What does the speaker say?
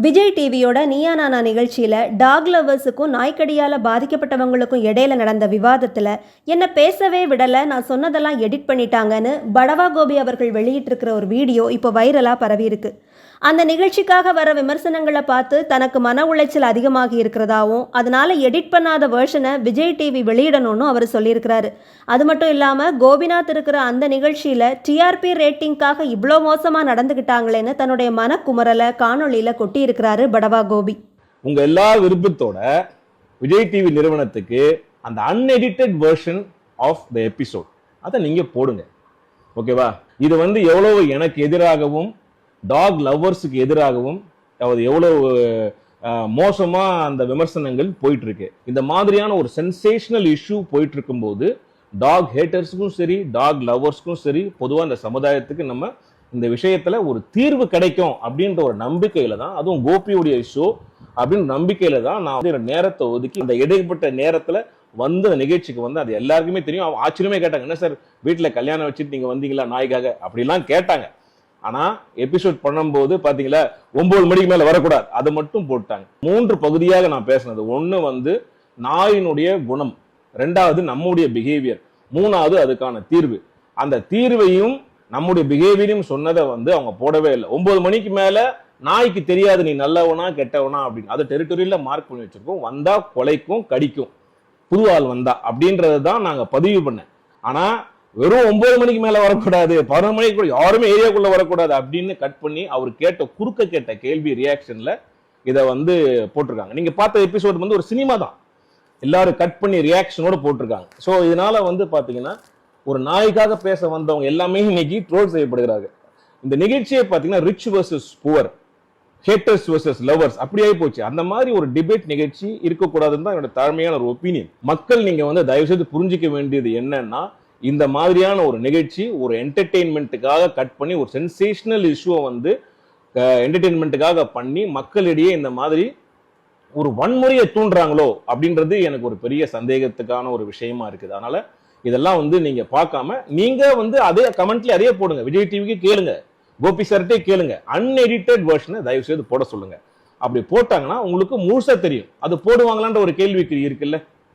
விஜய் டிவியோட நீயா நானா நிகழ்ச்சியில் டாக் லவர்ஸுக்கும் நாய்க்கடியால் பாதிக்கப்பட்டவங்களுக்கும் இடையில நடந்த விவாதத்தில் என்னை பேசவே விடலை, நான் சொன்னதெல்லாம் எடிட் பண்ணிட்டாங்கன்னு படவா கோபி அவர்கள் வெளியிட்டிருக்கிற ஒரு வீடியோ இப்போ வைரலாக பரவியிருக்கு. அந்த நிகழ்ச்சிக்காக வர விமர்சனங்களை பார்த்து தனக்கு மன உளைச்சல் அதிகமாகி இருக்கிறதாவும், அதனால எடிட் பண்ணாத வேர்ஷனை விஜய் டிவி வெளியிடணும்னு அவர் சொல்லியிருக்கிறாரு. அது மட்டும் இல்லாமல் கோபிநாத் இருக்கிற அந்த நிகழ்ச்சியில் டிஆர்பி ரேட்டிங்காக இவ்வளோ மோசமாக நடந்துக்கிட்டாங்களேன்னு தன்னுடைய மனக்குமரலை காணொலியில் கொட்டியிருக்கிறாரு படவா கோபி. உங்க எல்லா விருப்பத்தோட விஜய் டிவி நிறுவனத்துக்கு அந்த unedited version of the episode அதை நீங்க போடுங்க. ஓகேவா? இது எவ்வளவு எனக்கு எதிராகவும் டாக் லவ்வர்ஸுக்கு எதிராகவும் எவ்வளவு மோசமா அந்த விமர்சனங்கள் போயிட்டு இருக்கு. இந்த மாதிரியான ஒரு சென்சேஷனல் இஷ்யூ போயிட்டு இருக்கும் போது டாக் ஹேட்டர்ஸுக்கும் சரி டாக் லவ்வர்ஸ்க்கும் சரி பொதுவாக இந்த சமுதாயத்துக்கு நம்ம இந்த விஷயத்துல ஒரு தீர்வு கிடைக்கும் அப்படின்ற ஒரு நம்பிக்கையில தான், அதுவும் கோபியுடைய ஷோ அப்படின்னு நம்பிக்கையில தான் நான் நேரத்தை ஒதுக்கி இந்த இடைப்பட்ட நேரத்துல அந்த நிகழ்ச்சிக்கு அது எல்லாருக்குமே தெரியும். ஆச்சரியமே கேட்டாங்க, என்ன சார் வீட்டுல கல்யாணம் வச்சுட்டு நீங்க வந்தீங்களா நாய்க்காக அப்படிலாம் கேட்டாங்க. ஆனா எபிசோட் பண்ணும்போது பாத்தீங்களா 9 மணிக்கு மேல வரக்கூடாது, அதை மட்டும் போட்டாங்க. 3 பகுதியாக நான் பேசினது. ஒண்ணு நாயினுடைய குணம், 2வது நம்முடைய பிஹேவியர், 3வது அதுக்கான தீர்வு. அந்த தீர்வையும் நம்முடைய பிஹேவியரையும் சொன்னதை அவங்க போடவே இல்லை. 9 மணிக்கு மேல நாய்க்கு தெரியாது நீ நல்லவனா கெட்டவனா அப்படின்னு. அது டெரிட்டரியில மார்க் பண்ணி வச்சிருக்கோம். வந்தா கொலைக்கும் கடிக்கும் புது ஆள் வந்தா அப்படின்றதான் நாங்க பதிவு பண்ணேன். ஆனா வெறும் 9 மணிக்கு மேல வரக்கூடாது, 11 மணிக்கு கூட யாருமே ஏரியாக்குள்ள வரக்கூடாது அப்படின்னு கட் பண்ணி அவர் கேட்ட கேள்வி ரியாக்ஷன்ல இதை போட்டிருக்காங்க. நீங்க பார்த்த எபிசோட் ஒரு சினிமா தான், எல்லாரும் கட் பண்ணி ரியாக்ஷனோட போட்டிருக்காங்க. ஸோ இதனால பாத்தீங்கன்னா ஒரு நாய்க்காக பேச வந்தவங்க எல்லாமே இன்னைக்கு ட்ரோல் செய்யப்படுகிறாங்க. இந்த நிகழ்ச்சியை பாத்தீங்கன்னா rich versus poor, haters versus lovers அப்படி ஆகி போச்சு. அந்த மாதிரி ஒரு டிபேட் நிகழ்ச்சி இருக்கக்கூடாதுன்னு தான் என்னோட தாழ்மையான ஒரு ஒப்பீனியன். மக்கள் நீங்க தயவு செய்து புரிஞ்சிக்க வேண்டியது என்னன்னா, இந்த மாதிரியான ஒரு நிகழ்ச்சி ஒரு என்டர்டெயின்மெண்ட்டுக்காக கட் பண்ணி ஒரு சென்சேஷனல் இஷ்யூவை என்டர்டெயின்மெண்ட்டுக்காக பண்ணி மக்களிடையே இந்த மாதிரி ஒரு வன்முறையை தூண்டுறாங்களோ அப்படின்றது எனக்கு ஒரு பெரிய சந்தேகத்துக்கான ஒரு விஷயமா இருக்குது. அதனால இதெல்லாம் நீங்க பார்க்காம நீங்க அதே கமெண்ட்ல அதே போடுங்க. விஜய் டிவிக்கு கேளுங்க, கோபி சார்ட்டே கேளுங்க, அன்எடிட்டட் வெர்ஷனை தயவு செய்து போட சொல்லுங்க. அப்படி போட்டாங்கன்னா உங்களுக்கு முழுசா தெரியும். அது போடுவாங்களான்ற ஒரு கேள்விக்கு இருக்குல்ல.